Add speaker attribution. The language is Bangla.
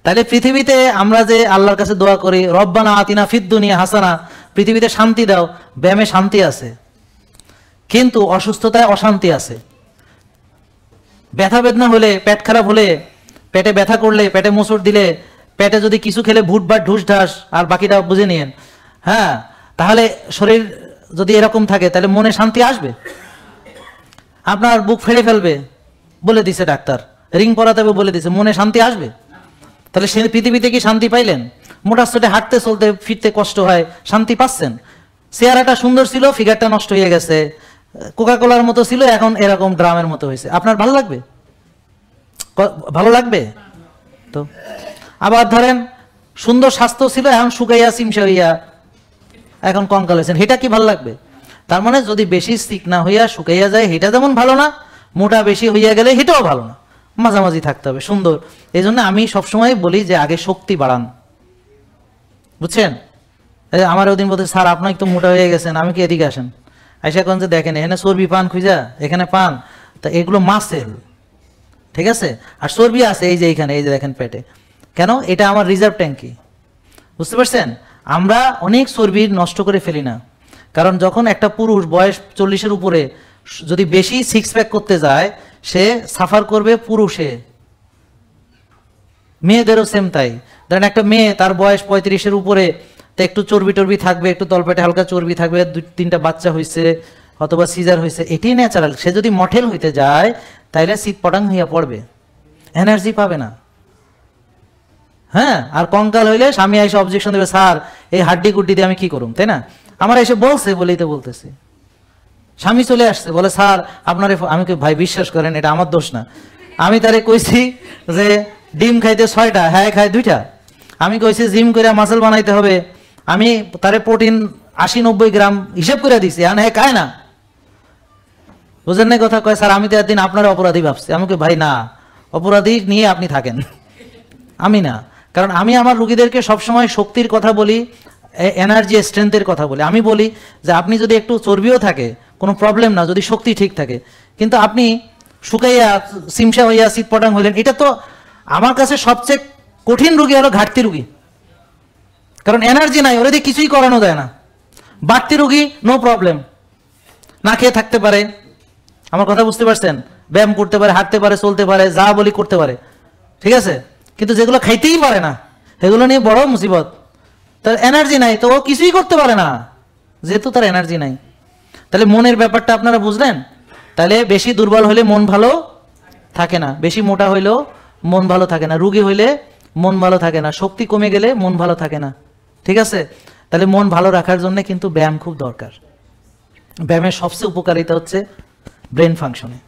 Speaker 1: তাহলে পৃথিবীতে আমরা যে আল্লাহর কাছে দোয়া করি রব্বানা আতিনা ফিদ দুনিয়া হাসানা, পৃথিবীতে শান্তি দাও, ব্যায়ামে শান্তি আছে, কিন্তু অসুস্থতায় অশান্তি আছে। ব্যথা বেদনা হলে, পেট খারাপ হলে, পেটে ব্যথা করলে, পেটে মোচড় দিলে, পেটে যদি কিছু খেলে ভুটভাট ঢুস ঢাস, আর বাকিটা বুঝে নিয়েন, হ্যাঁ, তাহলে শরীর যদি এরকম থাকে তাহলে মনে শান্তি আসবে? আপনার বুক ফেড়ে ফেলবে বলে দিছে ডাক্তার, রিং পরাতে হবে বলে দিছে, মনে শান্তি আসবে? তাহলে সে পৃথিবীতে কি শান্তি পাইলেন? মোটা সোটে হাঁটতে চলতে ফিরতে কষ্ট হয়, শান্তি পাচ্ছেন? চেহারাটা সুন্দর ছিল, ফিগারটা নষ্ট হয়ে গেছে, কোকাকোলার মতো ছিল, এখন এরকম ড্রামের মতো হয়েছে, আপনার ভালো লাগবে? ভালো লাগবে তো? আবার ধরেন সুন্দর স্বাস্থ্য ছিল, এখন শুকাইয়া চিমসা হইয়া এখন কঙ্কাল হয়েছেন, এটা কি ভালো লাগবে? তার মানে যদি বেশি সিক না হইয়া শুকাইয়া যায় এটা যেমন ভালো না, মোটা বেশি হইয়া গেলে এটাও ভালো না, মাঝামাঝি থাকতে হবে, সুন্দর। এই জন্য আমি সবসময় বলি যে আগে শক্তি বাড়ান, বুঝছেন? আমার ওদিন বলতে, স্যার আপনার একটু মোটা হয়ে গেছেন, আমি কি এদিকে আসেন, আইসা কোন যে দেখেন এখানে চর্বি পান খুঁজা, এখানে পান, তা এগুলো মাসেল, ঠিক আছে? আর চর্বি আছে এই যে এইখানে, এই যে দেখেন পেটে, কেন? এটা আমার রিজার্ভ ট্যাঙ্কি, বুঝতে পারছেন? আমরা অনেক চর্বি নষ্ট করে ফেলি না, কারণ যখন একটা পুরুষ বয়স 40-এর উপরে যদি বেশি সিক্স প্যাক করতে যায়, সে সাফার করবে পুরুষে, মেয়েদেরও সেম তাই। ধরেন একটা মেয়ে তার বয়স 35-এর উপরে, তো একটু চর্বি টর্বি থাকবে, একটু তলপেটে হালকা চর্বি থাকবে, 2-3টা বাচ্চা হয়েছে অথবা সিজার হয়েছে, এটাই ন্যাচারাল। সে যদি মঠেল হইতে যায় তাইলে শীত পটাং হইয়া পড়বে, এনার্জি পাবে না, হ্যাঁ। আর কঙ্কাল হইলে স্বামী এসে অবজেকশন দেবে, স্যার এই হাড্ডি গুড্ডি দিয়ে আমি কি করুম, তাই না? আমার এসে বলছে বলেই তো বলতেছি, স্বামী চলে আসছে বলে, স্যার আপনার, আমি কি ভাই বিশ্বাস করেন এটা আমার দোষ না, আমি তারে কইছি যে ডিম খাইতে 6টা, হ্যাঁ খায় 2টা, আমি কইছি জিম করে মাসেল বানাইতে হবে, আমি তারে প্রোটিন 80-90 গ্রাম হিসেব করে দিছি, হ্যাঁ খায় না, বুঝেন না কথা? কয় স্যার আমি তো একদিন আপনার অপরাধী ভাবছি, আমাকে ভাই না, অপরাধী নিয়ে আপনি থাকেন, আমি না। কারণ আমি আমার রুগীদেরকে সবসময় শক্তির কথা বলি, এনার্জি স্ট্রেংথের কথা বলি। আমি বলি যে আপনি যদি একটু চর্বিও থাকে কোনো প্রবলেম না, যদি শক্তি ঠিক থাকে, কিন্তু আপনি শুকাইয়া সিমসা হইয়া শীতপটাং হইলেন, এটা তো আমার কাছে সবচেয়ে কঠিন রুগী হলো ঘাটতি রুগী, কারণ এনার্জি নাই, ওরা দিয়ে কিছুই করানো যায় না। বাড়তি রুগী নো প্রবলেম, না খেয়ে থাকতে পারে, আমার কথা বুঝতে পারছেন? ব্যায়াম করতে পারে, হাঁটতে পারে, চলতে পারে, যা বলি করতে পারে, ঠিক আছে? কিন্তু যেগুলো খাইতেই পারে না, সেগুলো নিয়ে বড় মুসিবত। তার এনার্জি নাই তো ও কিছুই করতে পারে না, যেহেতু তার এনার্জি নাই। তাহলে মনের ব্যাপারটা আপনারা বুঝলেন? তাহলে বেশি দুর্বল হলে মন ভালো থাকে না, বেশি মোটা হইলেও মন ভালো থাকে না, রুগী হইলে মন ভালো থাকে না, শক্তি কমে গেলে মন ভালো থাকে না, ঠিক আছে? তাহলে মন ভালো রাখার জন্য কিন্তু ব্যায়াম খুব দরকার। ব্যায়ামের সবচেয়ে উপকারিতা হচ্ছে ব্রেন ফাংশনে।